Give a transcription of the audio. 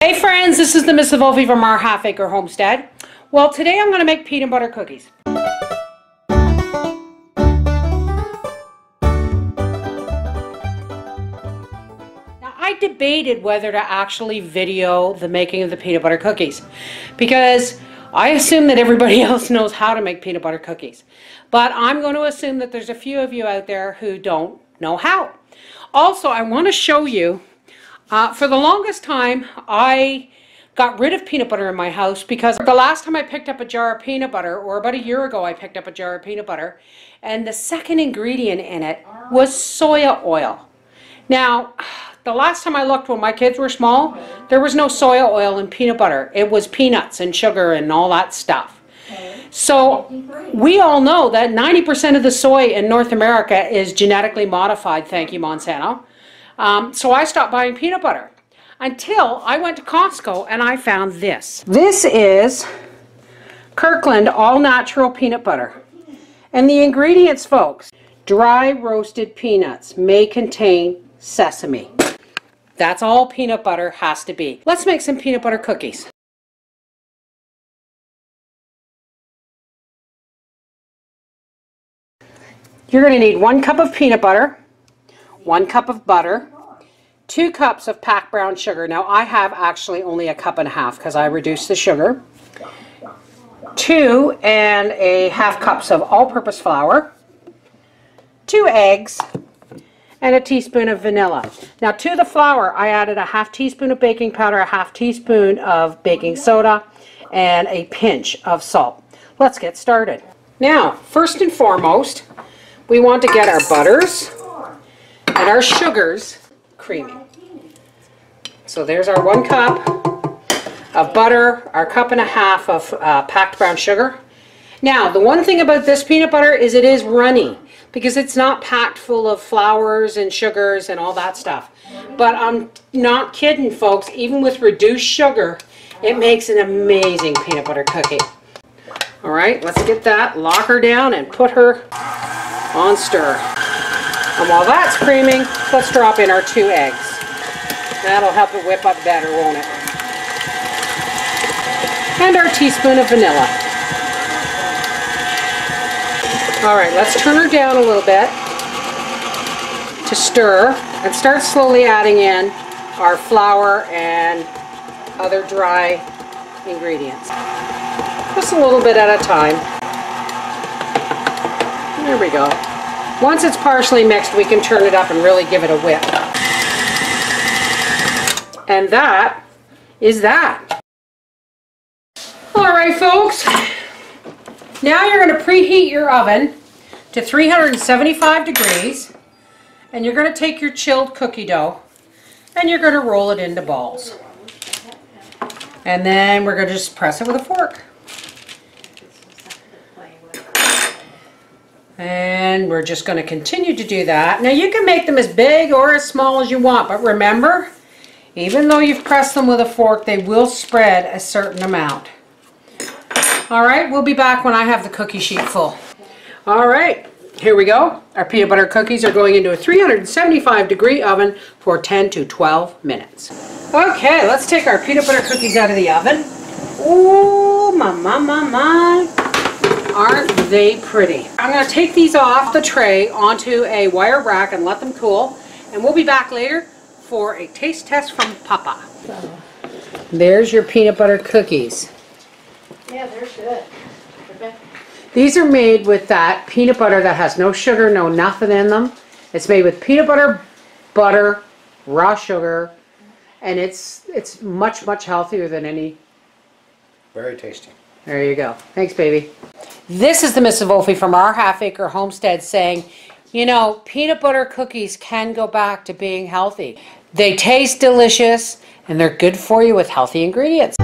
Hey friends, this is the Mrs. Wolfie from Our Half Acre Homestead. Well, today I'm going to make peanut butter cookies. Now, I debated whether to actually video the making of the peanut butter cookies because I assume that everybody else knows how to make peanut butter cookies. But I'm going to assume that there's a few of you out there who don't know how. Also, I want to show you, for the longest time, I got rid of peanut butter in my house because the last time I picked up a jar of peanut butter, or about a year ago I picked up a jar of peanut butter, and the second ingredient in it was soya oil. Now, the last time I looked when my kids were small, there was no soya oil in peanut butter. It was peanuts and sugar and all that stuff. So we all know that 90% of the soy in North America is genetically modified, thank you Monsanto. So I stopped buying peanut butter until I went to Costco and I found this. This is Kirkland all natural peanut butter. And the ingredients, folks, dry roasted peanuts may contain sesame. That's all peanut butter has to be. Let's make some peanut butter cookies. You're going to need 1 cup of peanut butter, 1 cup of butter, 2 cups of packed brown sugar. Now I have actually only a cup and a half because I reduced the sugar. 2 1/2 cups of all-purpose flour, 2 eggs, and a teaspoon of vanilla. Now to the flour I added a 1/2 teaspoon of baking powder, a 1/2 teaspoon of baking soda, and a pinch of salt. Let's get started. Now, first and foremost, we want to get our butters and our sugars creamy. So there's our 1 cup of butter, our 1.5 cups of packed brown sugar. Now, the one thing about this peanut butter is it is runny because it's not packed full of flours and sugars and all that stuff. But I'm not kidding, folks. Even with reduced sugar, it makes an amazing peanut butter cookie. All right, let's get that, lock her down, and put her on stir. And while that's creaming, let's drop in our 2 eggs. That'll help it whip up better, won't it? And our teaspoon of vanilla. All right, let's turn her down a little bit to stir and start slowly adding in our flour and other dry ingredients. Just a little bit at a time. There we go. Once it's partially mixed, we can turn it up and really give it a whip. And that is that. All right, folks. Now you're going to preheat your oven to 375 degrees, and you're going to take your chilled cookie dough and you're going to roll it into balls. And then we're going to just press it with a fork. And we're just going to continue to do that. Now you can make them as big or as small as you want, but remember, even though you've pressed them with a fork, they will spread a certain amount. All right, we'll be back when I have the cookie sheet full. All right, here we go. Our peanut butter cookies are going into a 375 degree oven for 10 to 12 minutes. Okay, let's take our peanut butter cookies out of the oven. Ooh, my. Aren't they pretty? I'm going to take these off the tray onto a wire rack and let them cool. And we'll be back later for a taste test from Papa. There's your peanut butter cookies. Yeah, they're good. These are made with that peanut butter that has no sugar, no nothing in them. It's made with peanut butter, butter, raw sugar, and it's much, much healthier than any. Very tasty. There you go. Thanks, baby. This is the Mrs. Wolfie from Our Half Acre Homestead saying, you know, peanut butter cookies can go back to being healthy. They taste delicious and they're good for you with healthy ingredients.